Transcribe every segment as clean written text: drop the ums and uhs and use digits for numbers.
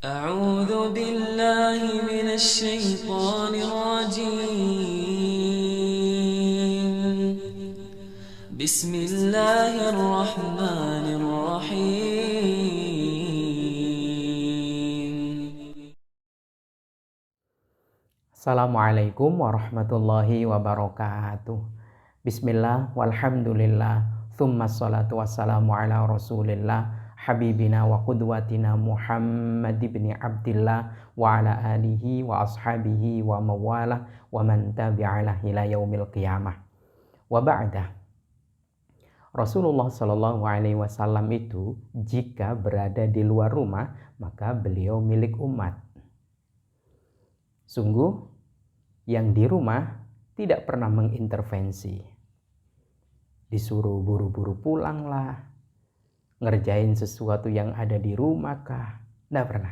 أعوذ بالله من الشيطان الرجيم بسم الله الرحمن الرحيم. Assalamualaikum warahmatullahi wabarakatuh. Bismillah walhamdulillah thumma salatu wassalamu ala rasulillah habibina wa qudwatina Muhammad ibn Abdillah wa ala alihi wa ashabihi wa mawalah wa man tabi'alah ila yaumil qiyamah. Wa ba'dah. Rasulullah Shallallahu Alaihi Wasallam itu jika berada di luar rumah maka beliau milik umat. Sungguh yang di rumah tidak pernah mengintervensi. Disuruh buru-buru pulang lah, ngerjain sesuatu yang ada di rumah kah? Tidak pernah.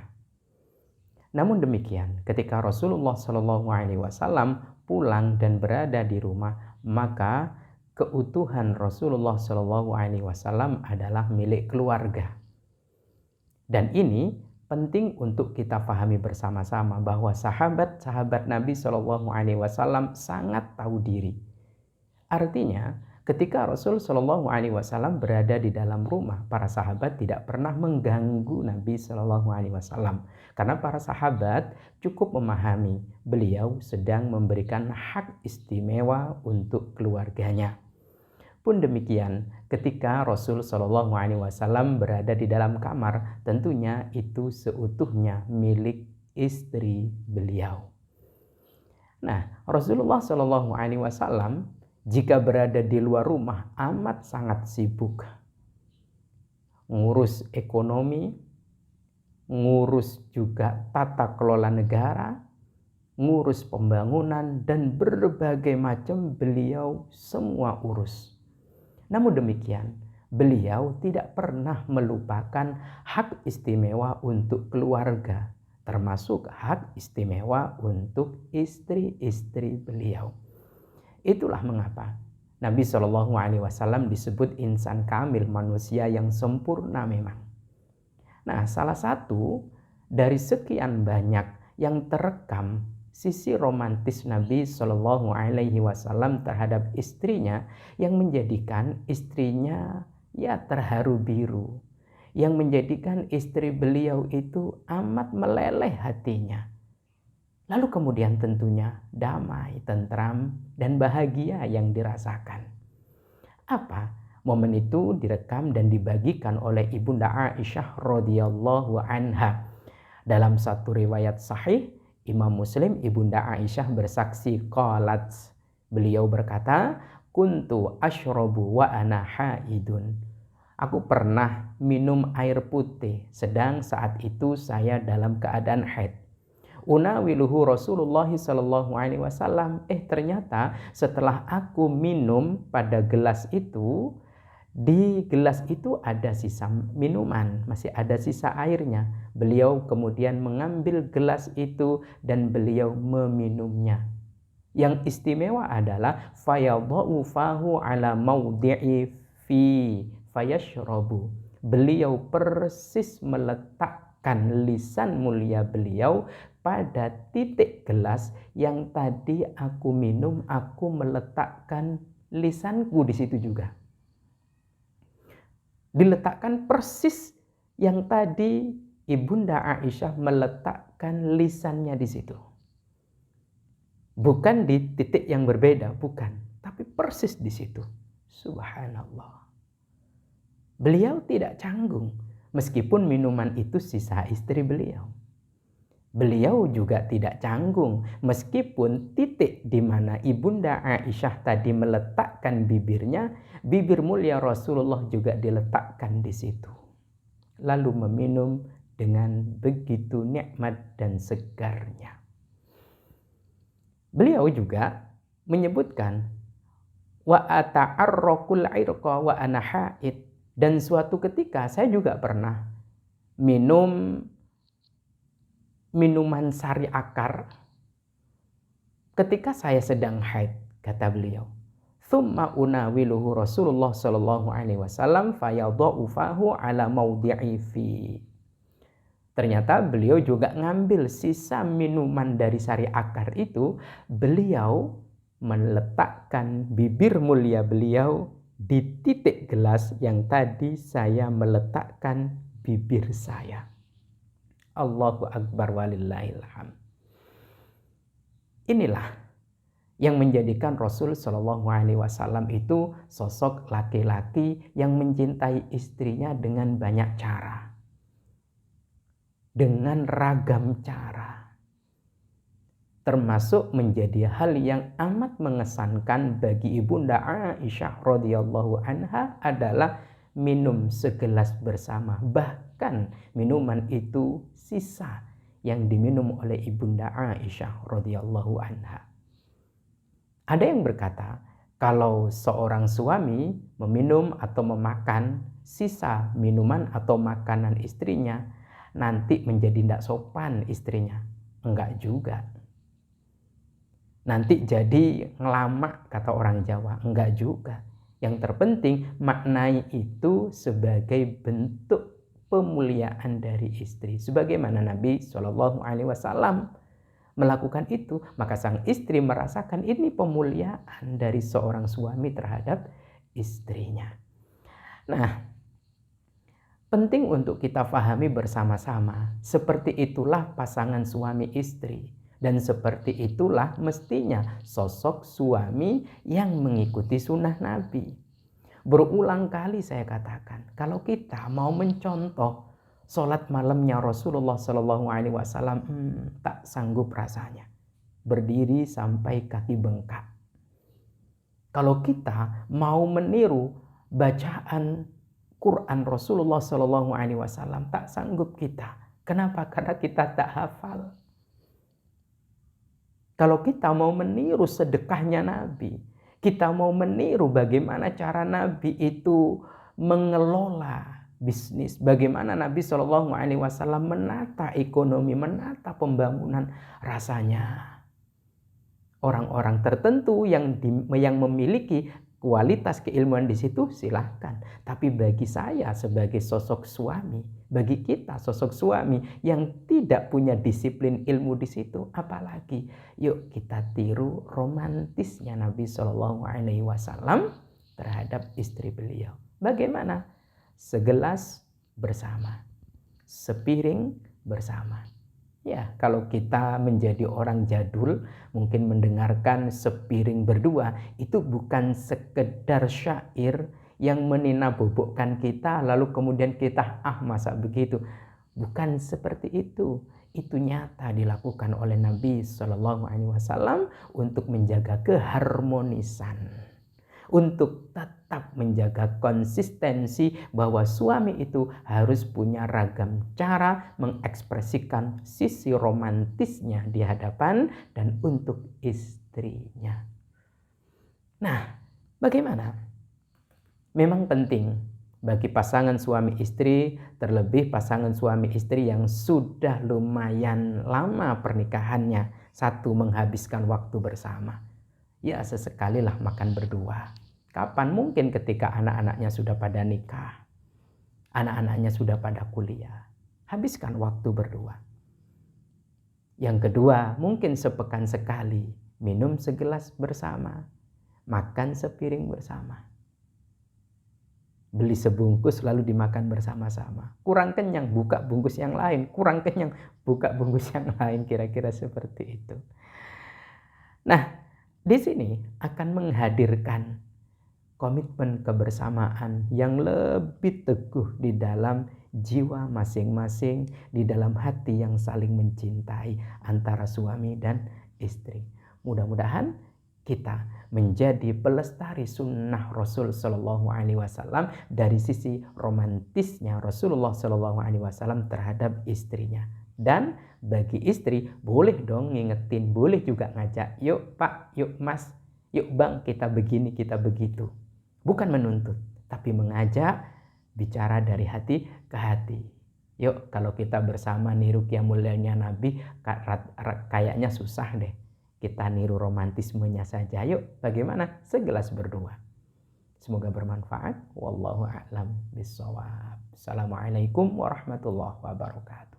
Namun demikian, ketika Rasulullah Shallallahu Alaihi Wasallam pulang dan berada di rumah, maka keutuhan Rasulullah Shallallahu Alaihi Wasallam adalah milik keluarga. Dan ini penting untuk kita pahami bersama-sama bahwa sahabat-sahabat Nabi Shallallahu Alaihi Wasallam sangat tahu diri. Artinya, ketika Rasul Shallallahu Alaihi Wasallam berada di dalam rumah, para sahabat tidak pernah mengganggu Nabi Shallallahu Alaihi Wasallam, karena para sahabat cukup memahami beliau sedang memberikan hak istimewa untuk keluarganya. Pun demikian, ketika Rasul Shallallahu Alaihi Wasallam berada di dalam kamar, tentunya itu seutuhnya milik istri beliau. Nah, Rasulullah Shallallahu Alaihi Wasallam jika berada di luar rumah amat sangat sibuk, ngurus ekonomi, ngurus juga tata kelola negara, ngurus pembangunan, dan berbagai macam beliau semua urus. Namun demikian, beliau tidak pernah melupakan hak istimewa untuk keluarga, termasuk hak istimewa untuk istri-istri beliau. Itulah mengapa Nabi Shallallahu Alaihi Wasallam disebut insan kamil, manusia yang sempurna memang. Nah, salah satu dari sekian banyak yang terekam sisi romantis Nabi Shallallahu Alaihi Wasallam terhadap istrinya yang menjadikan istrinya terharu biru, yang menjadikan istri beliau itu amat meleleh hatinya. Lalu kemudian tentunya damai, tentram, dan bahagia yang dirasakan. Apa? Momen itu direkam dan dibagikan oleh Ibunda Aisyah radhiyallahu anha. Dalam satu riwayat sahih Imam Muslim, Ibunda Aisyah bersaksi qalat, beliau berkata, kuntu asyrabu wa ana haidun. Aku pernah minum air putih sedang saat itu saya dalam keadaan haid. Unawiluhu Rasulullah sallallahu alaihi wasallam. Ternyata setelah aku minum pada gelas itu, di gelas itu ada sisa minuman, masih ada sisa airnya. Beliau kemudian mengambil gelas itu dan beliau meminumnya. Yang istimewa adalah fayadha'u fahu ala mawdi'i fi fayashrabu. Beliau persis meletakkan lisan mulia beliau pada titik gelas yang tadi aku minum, aku meletakkan lisanku di situ juga. Diletakkan persis yang tadi Ibunda Aisyah meletakkan lisannya di situ. Bukan di titik yang berbeda, bukan, tapi persis di situ. Subhanallah. Beliau tidak canggung, meskipun minuman itu sisa istri beliau. Beliau juga tidak canggung, meskipun titik di mana Ibunda Aisyah tadi meletakkan bibirnya, bibir mulia Rasulullah juga diletakkan di situ. Lalu meminum dengan begitu nikmat dan segarnya. Beliau juga menyebutkan wa ata'arraqul irqa wa ana haid, dan suatu ketika saya juga pernah minum minuman sari akar ketika saya sedang haid, kata beliau. Thumma unawiluhu Rasulullah sallallahu alaihi wasallam fayadha'u fahu ala mawdi'i fi. Ternyata beliau juga ngambil sisa minuman dari sari akar itu, beliau meletakkan bibir mulia beliau di titik gelas yang tadi saya meletakkan bibir saya. Allahu Akbar walillahil hamd. Inilah yang menjadikan Rasul Shallallahu Alaihi Wasallam itu sosok laki-laki yang mencintai istrinya dengan banyak cara, dengan ragam cara, termasuk menjadi hal yang amat mengesankan bagi Ibunda Aisyah radhiyallahu anha adalah minum segelas bersama, bahkan minuman itu sisa yang diminum oleh Ibunda Aisyah radhiyallahu anha. Ada yang berkata, kalau seorang suami meminum atau memakan sisa minuman atau makanan istrinya, nanti menjadi tidak sopan istrinya. Enggak juga. Nanti jadi ngelamak, kata orang Jawa. Enggak juga. Yang terpenting maknai itu sebagai bentuk pemuliaan dari istri. Sebagaimana Nabi SAW melakukan itu, maka sang istri merasakan ini pemuliaan dari seorang suami terhadap istrinya. Nah, penting untuk kita pahami bersama-sama, seperti itulah pasangan suami istri. Dan seperti itulah mestinya sosok suami yang mengikuti sunnah Nabi. Berulang kali saya katakan, kalau kita mau mencontoh sholat malamnya Rasulullah SAW, tak sanggup rasanya. Berdiri sampai kaki bengkak. Kalau kita mau meniru bacaan Quran Rasulullah SAW, tak sanggup kita. Kenapa? Karena kita tak hafal. Kalau kita mau meniru sedekahnya Nabi, kita mau meniru bagaimana cara Nabi itu mengelola bisnis, bagaimana Nabi SAW menata ekonomi, menata pembangunan, rasanya orang-orang tertentu yang memiliki kualitas keilmuan di situ silahkan. Tapi bagi saya sebagai sosok suami, bagi kita sosok suami yang tidak punya disiplin ilmu di situ, apalagi yuk kita tiru romantisnya Nabi SAW terhadap istri beliau. Bagaimana? Segelas bersama, sepiring bersama. Ya, kalau kita menjadi orang jadul, mungkin mendengarkan sepiring berdua itu bukan sekedar syair yang meninabobokkan kita, lalu kemudian kita masa begitu. Bukan seperti itu. Itu nyata dilakukan oleh Nabi SAW untuk menjaga keharmonisan, untuk tetap menjaga konsistensi bahwa suami itu harus punya ragam cara mengekspresikan sisi romantisnya di hadapan dan untuk istrinya. Nah, bagaimana? Memang penting bagi pasangan suami istri, terlebih pasangan suami istri yang sudah lumayan lama pernikahannya, satu, menghabiskan waktu bersama. Ya, sesekalilah makan berdua. Kapan? Mungkin ketika anak-anaknya sudah pada nikah, anak-anaknya sudah pada kuliah. Habiskan waktu berdua. Yang kedua, mungkin sepekan sekali minum segelas bersama, makan sepiring bersama. Beli sebungkus lalu dimakan bersama-sama. Kurang kenyang, buka bungkus yang lain. Kurang kenyang, buka bungkus yang lain. Kira-kira seperti itu. Nah, di sini akan menghadirkan komitmen kebersamaan yang lebih teguh di dalam jiwa masing-masing, di dalam hati yang saling mencintai antara suami dan istri. Mudah-mudahan kita menjadi pelestari sunnah Rasul Shallallahu Alaihi Wasallam dari sisi romantisnya Rasulullah Shallallahu Alaihi Wasallam terhadap istrinya. Dan bagi istri boleh dong ngingetin, boleh juga ngajak, yuk Pak, yuk Mas, yuk Bang, kita begini, kita begitu. Bukan menuntut, tapi mengajak, bicara dari hati ke hati. Yuk, kalau kita bersama niru qiyamul mulianya Nabi, kayaknya susah deh. Kita niru romantismenya saja. Yuk, bagaimana? Segelas berdua. Semoga bermanfaat. Wallahu a'lam bishawab. Assalamualaikum warahmatullahi wabarakatuh.